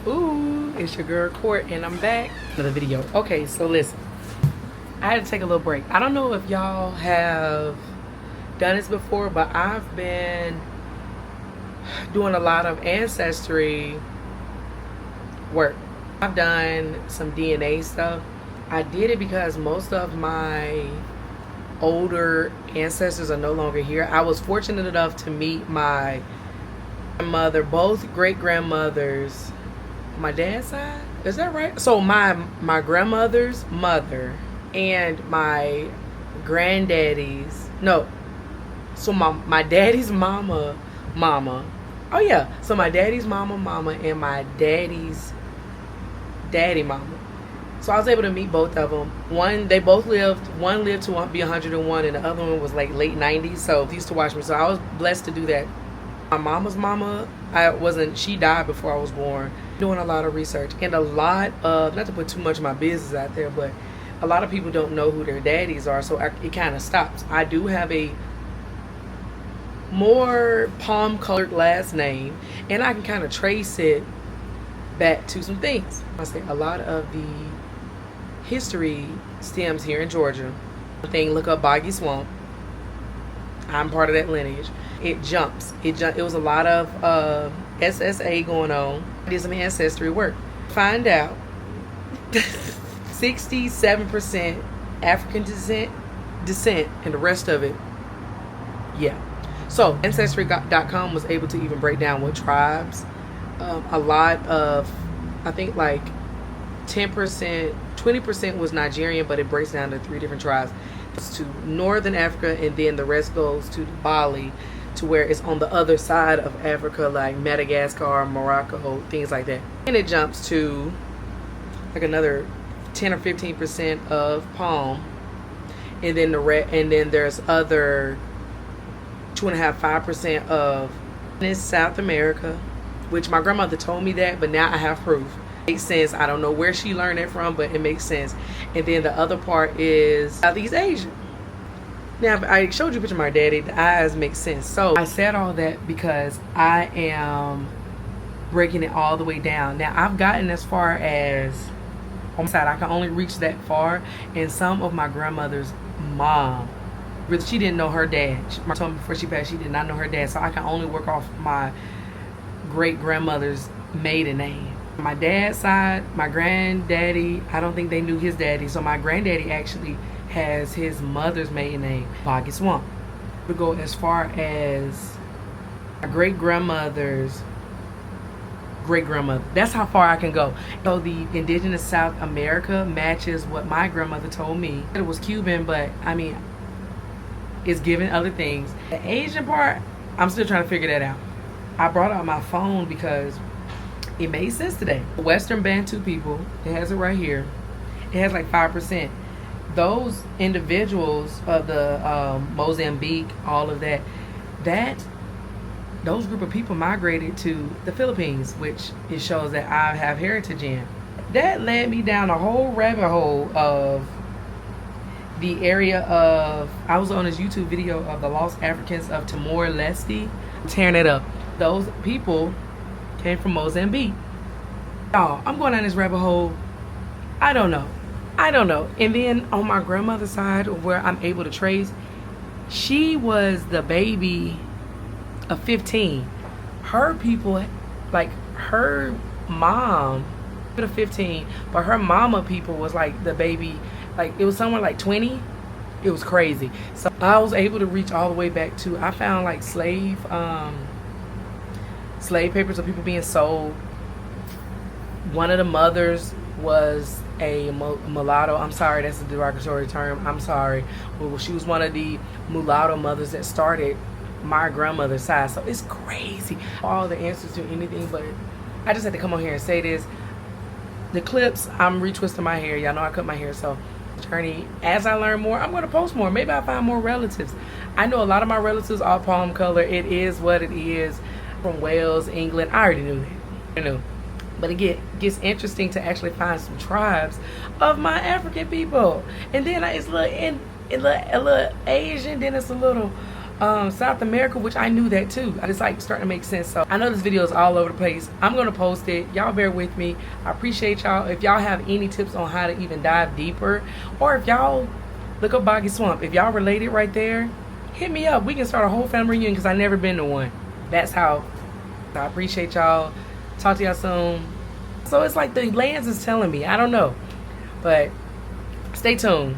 Ooh, it's your girl Court, and I'm back. Another video. Okay, so listen, I had to take a little break. I don't know if y'all have done this before, but I've been doing a lot of ancestry work. I've done some DNA stuff. I did it because most of my older ancestors are no longer here. I was fortunate enough to meet my grandmother, both great grandmothers. My dad's side, is that right? So my grandmother's mother and my granddaddy's, no, so my daddy's mama. Oh yeah, so my daddy's mama and my daddy's daddy mama. So I was able to meet both of them. One lived to be 101, and the other one was like late 90s. So they used to watch me. So I was blessed to do that. My mama's mama, she died before I was born. Doing a lot of research and a lot of, not to put too much of my business out there, but a lot of people don't know who their daddies are, so it kind of stops. I do have a more palm colored last name, and I can kind of trace it back to some things. I say a lot of the history stems here in Georgia. Look up Boggy Swamp. I'm part of that lineage. It jumps. It was a lot of SSA going on. I did some ancestry work. Find out 67% African descent, and the rest of it, yeah. So ancestry.com was able to even break down what tribes. A lot of, I think like 10%, 20% was Nigerian, but it breaks down to 3 different tribes. It's to Northern Africa, and then the rest goes to Bali, to where it's on the other side of Africa, like Madagascar, Morocco, things like that. And it jumps to like another 10 or 15% of Palm, and then there's other 2.5% of South America, which my grandmother told me that, but now I have proof. It makes sense. I don't know where she learned it from, but it makes sense. And then the other part is Southeast Asia. Now, I showed you a picture of my daddy. The eyes make sense. So I said all that because I am breaking it all the way down. Now, I've gotten as far as, on my side, I can only reach that far. And some of my grandmother's mom, really, she didn't know her dad. She told me before she passed, she did not know her dad. So I can only work off my great-grandmother's maiden name. My dad's side, my granddaddy, I don't think they knew his daddy. So my granddaddy actually has his mother's maiden name, Boggy Swamp. We go as far as my great-grandmother's great-grandmother. That's how far I can go. So the indigenous South America matches what my grandmother told me. It was Cuban, but I mean, it's given other things. The Asian part, I'm still trying to figure that out. I brought out my phone because it made sense today. Western Bantu people, it has it right here. It has like 5%. Those individuals of the Mozambique, all of that, those group of people migrated to the Philippines, which it shows that I have heritage in. That led me down a whole rabbit hole of the area of, I was on this YouTube video of the Lost Africans of Timor-Leste, tearing it up. Those people came from Mozambique. Y'all, I'm going down this rabbit hole. I don't know. And then on my grandmother's side, where I'm able to trace, she was the baby of 15. Her people, like her mom, of 15, but her mama people was like the baby, like it was somewhere like 20. It was crazy. So I was able to reach all the way back to, I found like slave papers of people being sold. One of the mothers was a mulatto. I'm sorry, that's a derogatory term. I'm sorry. Well, she was one of the mulatto mothers that started my grandmother's side. So it's crazy. All the answers to anything, but I just had to come on here and say this. The clips, I'm retwisting my hair. Y'all know I cut my hair, so journey. As I learn more, I'm going to post more. Maybe I'll find more relatives. I know a lot of my relatives are palm color. It is what it is. From Wales, England. I already knew that. I knew. But it gets interesting to actually find some tribes of my African people. And then it's a little Asian, then it's a little South America, which I knew that too. I just like starting to make sense. So I know this video is all over the place. I'm gonna post it. Y'all bear with me. I appreciate y'all. If y'all have any tips on how to even dive deeper, or if y'all look up Boggy Swamp, if y'all related right there, hit me up. We can start a whole family reunion because I never been to one. That's how. I appreciate y'all. Talk to y'all soon. So it's like the lands is telling me. I don't know, but stay tuned.